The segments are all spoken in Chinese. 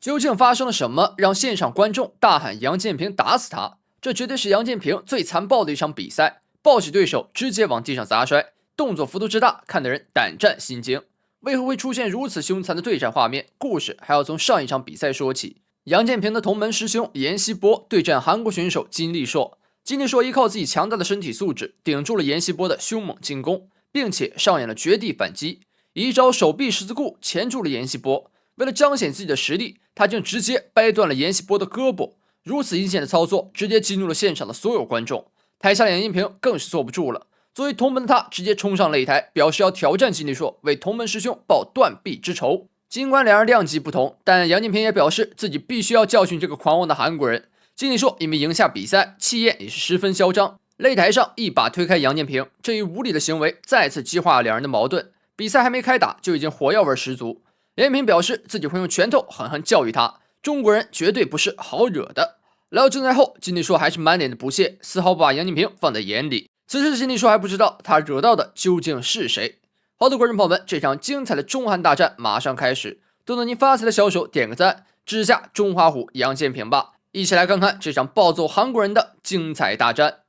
究竟发生了什么，让现场观众大喊杨建平打死他？这绝对是杨建平最残暴的一场比赛，抱起对手直接往地上砸摔，动作幅度之大，看得人胆战心惊。为何会出现如此凶残的对战画面？故事还要从上一场比赛说起。杨建平的同门师兄阎锡波对战韩国选手金立硕，金立硕依靠自己强大的身体素质，顶住了阎锡波的凶猛进攻，并且上演了绝地反击，一招手臂十字固钳住了阎锡波。为了彰显自己的实力，他竟直接掰断了阎锡波的胳膊。如此阴险的操作，直接激怒了现场的所有观众。台下杨建平更是坐不住了，作为同门的他直接冲上擂台，表示要挑战金立硕，为同门师兄报断臂之仇。尽管两人量级不同，但杨建平也表示自己必须要教训这个狂妄的韩国人。金立硕因为赢下比赛，气焰也是十分嚣张，擂台上一把推开杨建平，这一无理的行为再次激化了两人的矛盾。比赛还没开打，就已经火药味十足。杨建平表示自己会用拳头狠狠教育他，中国人绝对不是好惹的。来到正赛后，金立硕还是满脸的不屑，丝毫不把杨建平放在眼里。此时金立硕还不知道他惹到的究竟是谁。好的，观众朋友们，这场精彩的中韩大战马上开始，动动您发财的小手点个赞，支持下中华虎杨建平吧！一起来看看这场暴揍韩国人的精彩大战。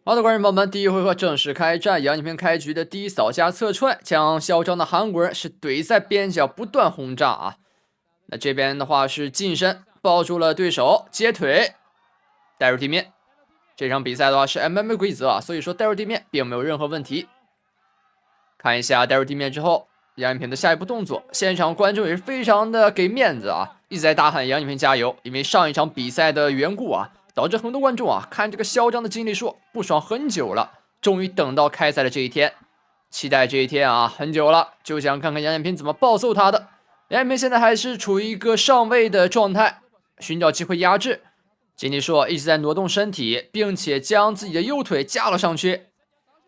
好的，观众朋友们，第一回合正式开战。杨建平开局的第一扫加侧踹，将嚣张的韩国人是怼在边角不断轰炸啊。那这边的话是近身抱住了对手，接腿带入地面。这场比赛的话是 MMA 规则啊，所以说带入地面并没有任何问题。看一下带入地面之后，杨建平的下一步动作，现场观众也是非常的给面子啊，一直在大喊杨建平加油。因为上一场比赛的缘故啊，导致很多观众啊看这个嚣张的金立硕不爽很久了，终于等到开赛的这一天，期待这一天啊很久了，就想看看杨建平怎么暴揍他的。杨建平现在还是处于一个上位的状态，寻找机会压制。金立硕一直在挪动身体，并且将自己的右腿架了上去，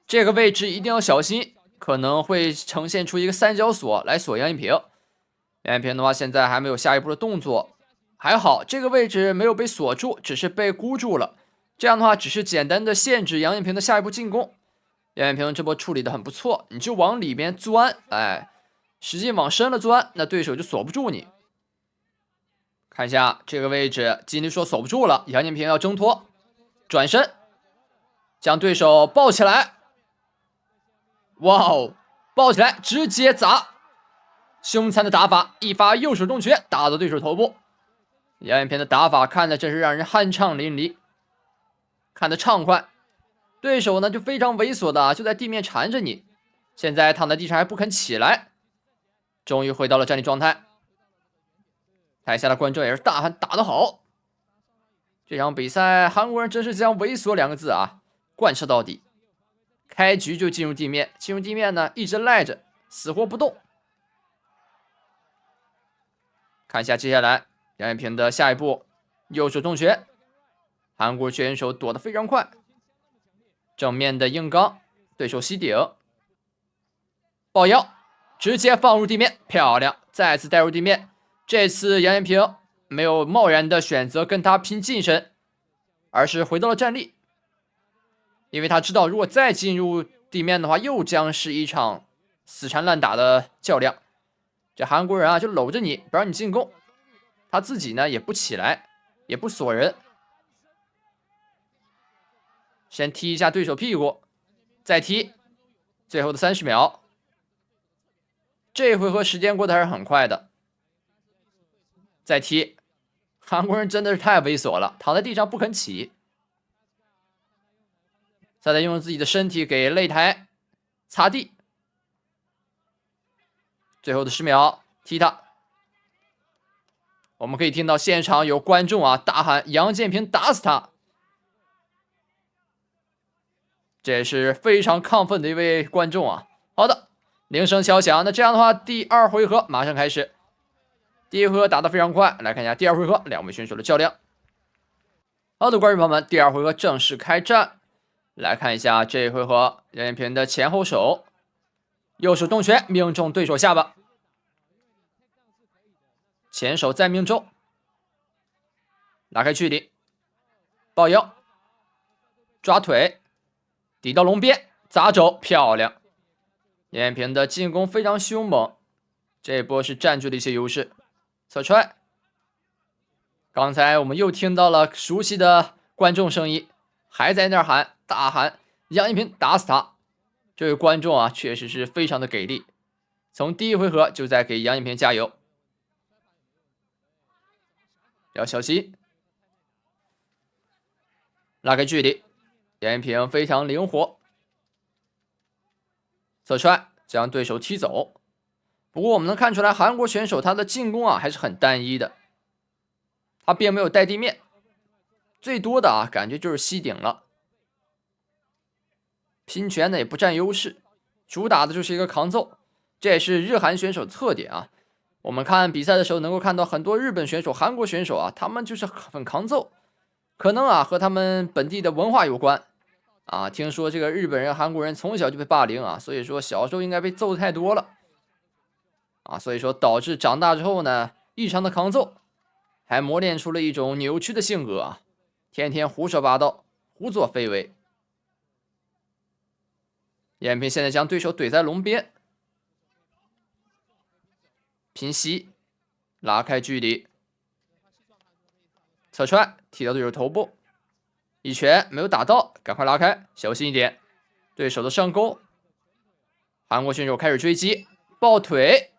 这个位置一定要小心，可能会呈现出一个三角锁来锁杨建平。杨建平的话现在还没有下一步的动作，还好这个位置没有被锁住，只是被箍住了，这样的话只是简单的限制杨建平的下一步进攻。杨建平这波处理的很不错，你就往里边钻，使劲往深了钻，那对手就锁不住你。看一下这个位置，金立硕锁不住了，杨建平要挣脱，转身将对手抱起来，哇哦，抱起来直接砸，凶残的打法，一发右手重拳打到对手头部。杨建平的打法看的真是让人酣畅淋漓，看得畅快。对手呢就非常猥琐的就在地面缠着你，现在躺在地上还不肯起来，终于回到了站立状态。台下的观众也是大喊打得好。这场比赛韩国人真是将猥琐两个字啊贯彻到底，开局就进入地面，进入地面呢一直赖着，死活不动。看一下接下来杨建平的下一步，右手重拳，韩国选手躲得非常快，正面的硬刚，对手吸顶，抱腰直接放入地面，漂亮，再次带入地面。这次杨建平没有贸然的选择跟他拼近身，而是回到了站立，因为他知道如果再进入地面的话，又将是一场死缠烂打的较量。这韩国人啊就搂着你不让你进攻，他自己呢也不起来，也不锁人，先踢一下对手屁股，再踢，最后的30秒。这回合时间过得还是很快的，再踢，韩国人真的是太猥琐了，躺在地上不肯起，再用自己的身体给擂台擦地，最后的10秒踢他。我们可以听到现场有观众啊大喊杨建平打死他，这也是非常亢奋的一位观众啊。好的，铃声敲响，那这样的话第二回合马上开始。第一回合打得非常快，来看一下第二回合两位选手的较量。好的，观众朋友们，第二回合正式开战。来看一下这一回合杨建平的前后手，右手重拳命中对手下巴，前手再命中，拉开距离，抱腰，抓腿，抵到笼边，砸肘，漂亮！杨艳萍的进攻非常凶猛，这一波是占据了一些优势。侧踹，刚才我们又听到了熟悉的观众声音，还在那儿喊大喊杨艳萍打死他。这位观众啊，确实是非常的给力，从第一回合就在给杨艳萍加油，要小心，拉开距离。杨艳萍非常灵活，侧踹将对手踢走。不过我们能看出来，韩国选手他的进攻啊还是很单一的，他并没有带地面，最多的啊感觉就是吸顶了。拼拳呢也不占优势，主打的就是一个抗揍，这也是日韩选手的特点啊。我们看比赛的时候能够看到很多日本选手、韩国选手啊，他们就是很抗揍，可能啊和他们本地的文化有关啊。听说这个日本人、韩国人从小就被霸凌啊，所以说小时候应该被揍的太多了啊，所以说导致长大之后呢异常的抗揍，还磨练出了一种扭曲的性格啊，天天胡说八道、胡作非为。燕平现在将对手怼在笼边，平息，拉开距离，侧踹踢到对手头部，一拳没有打到，赶快拉开，小心一点。对手的上勾，韩国选手开始追击，抱腿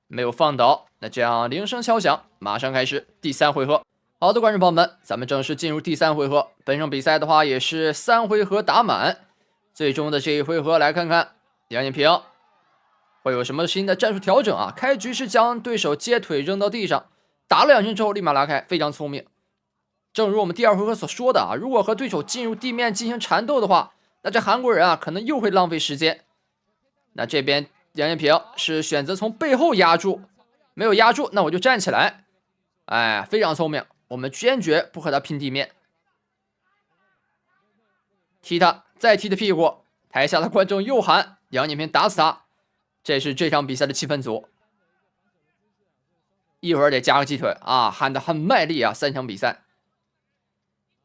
没有放倒，那这样铃声敲响，马上开始第3回合。好的，观众朋友们，咱们正式进入第3回合。本场比赛的话也是3回合打满，最终的这一回合来看看杨艳萍会有什么新的战术调整啊？开局是将对手接腿扔到地上，打了2拳之后立马拉开，非常聪明。正如我们第2回合所说的啊，如果和对手进入地面进行缠斗的话，那这韩国人啊可能又会浪费时间。那这边杨艳萍是选择从背后压住，没有压住，那我就站起来，哎，非常聪明。我们坚决不和他拼地面，踢他，再踢他屁股。台下的观众又喊杨艳萍打死他，这是这场比赛的气氛组。一会儿得加个鸡腿啊，喊得很卖力啊！3场比赛，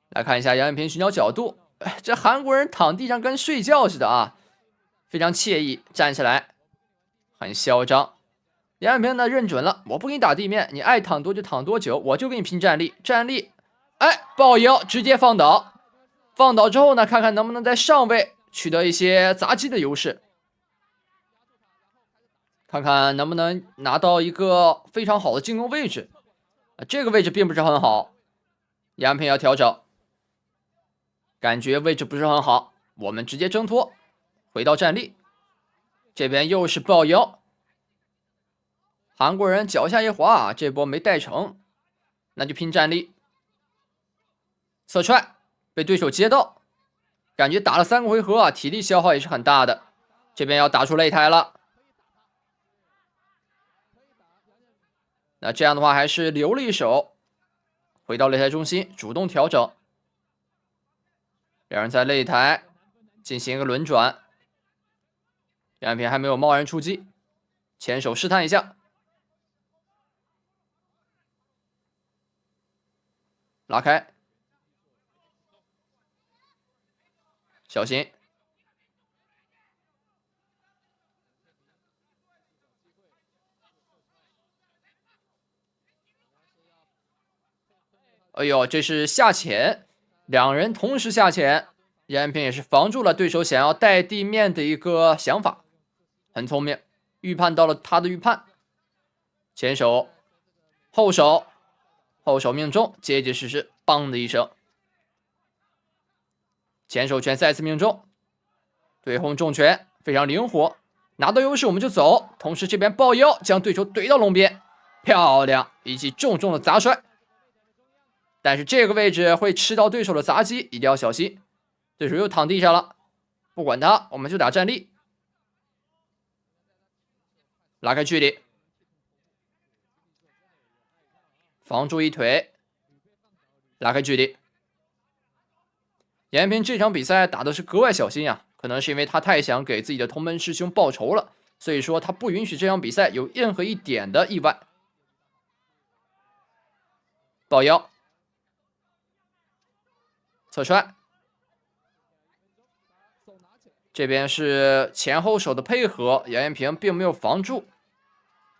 来看一下杨艳萍寻找角度，这韩国人躺地上跟睡觉似的啊，非常惬意，站起来，很嚣张。杨艳萍呢认准了，我不给你打地面，你爱躺多久躺多久，我就跟你拼站立，站立，哎，抱腰直接放倒，放倒之后呢，看看能不能在上位取得一些砸击的优势，看看能不能拿到一个非常好的进攻位置。这个位置并不是很好，杨艳萍要调整，感觉位置不是很好，我们直接挣脱，回到站立，这边又是抱腰。韩国人脚下一滑，这波没带成，那就拼站立。侧踹被对手接到，感觉打了3个回合啊，体力消耗也是很大的。这边要打出擂台了，那这样的话还是留了一手，回到擂台中心，主动调整。两人在擂台进行一个轮转，杨艳萍还没有贸然出击，前手试探一下。拉开，小心！哎呦，这是下潜，两人同时下潜，杨艳萍也是防住了对手想要带地面的一个想法，很聪明，预判到了他的预判。前手，后手，后手命中，结结实实，梆的一声。前手拳再次命中，对轰重拳非常灵活，拿到优势我们就走。同时这边抱腰将对手怼到笼边，漂亮，一记重重的砸摔。但是这个位置会吃到对手的砸击，一定要小心。对手又躺地下了，不管他，我们就打站立，拉开距离，防住一腿，拉开距离。杨艳萍这场比赛打的是格外小心啊，可能是因为他太想给自己的同门师兄报仇了，所以说他不允许这场比赛有任何一点的意外。抱腰，侧摔，这边是前后手的配合，杨艳萍并没有防住，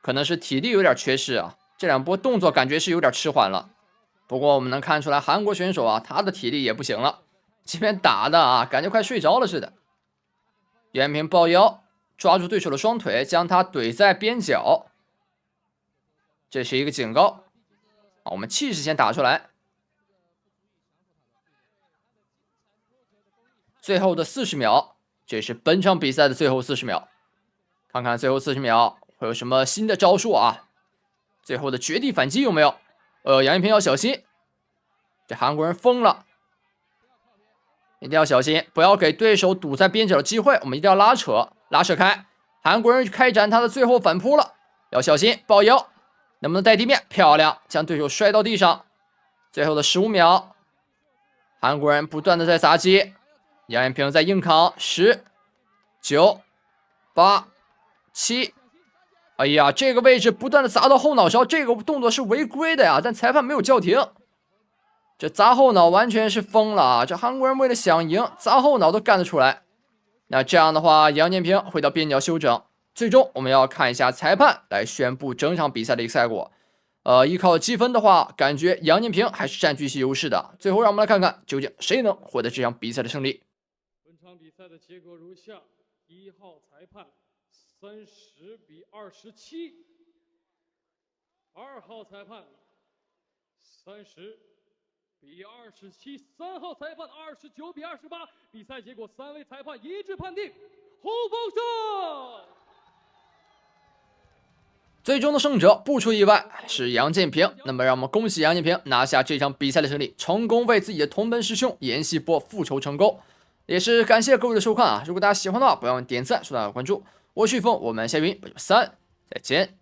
可能是体力有点缺失啊，这2波动作感觉是有点迟缓了。不过我们能看出来韩国选手啊，他的体力也不行了，这边打的啊，感觉快睡着了似的。杨艳萍抱腰，抓住对手的双腿，将他怼在边角，这是一个警告。我们气势先打出来。最后的40秒，这是本场比赛的最后40秒，看看最后40秒会有什么新的招数啊？最后的绝地反击有没有？杨艳萍要小心，这韩国人疯了，一定要小心，不要给对手堵在边角的机会，我们一定要拉扯开。韩国人开展他的最后反扑了，要小心，抱腰，能不能带地面？漂亮，将对手摔到地上。最后的15秒，韩国人不断的在砸击，杨艳萍在硬扛，10、9、8、7。哎呀，这个位置不断的砸到后脑勺，这个动作是违规的呀，但裁判没有叫停。这砸后脑完全是疯了啊！这韩国人为了想赢，砸后脑都干得出来。那这样的话，杨艳萍回到边角休整。最终我们要看一下裁判来宣布整场比赛的一个赛果。依靠积分的话，感觉杨艳萍还是占据一些优势的。最后让我们来看看究竟谁能获得这场比赛的胜利。本场比赛的结果如下：1号裁判30-27，2号裁判30-27，3号裁判29-28。比赛结果3位裁判一致判定红方胜。最终的胜者不出意外是杨建平，那么让我们恭喜杨建平拿下这场比赛的胜利，成功为自己的同门师兄闫锡波复仇成功。也是感谢各位的收看啊！如果大家喜欢的话，不要忘记点赞、收藏、关注。我是玉峰，我们下期3再见。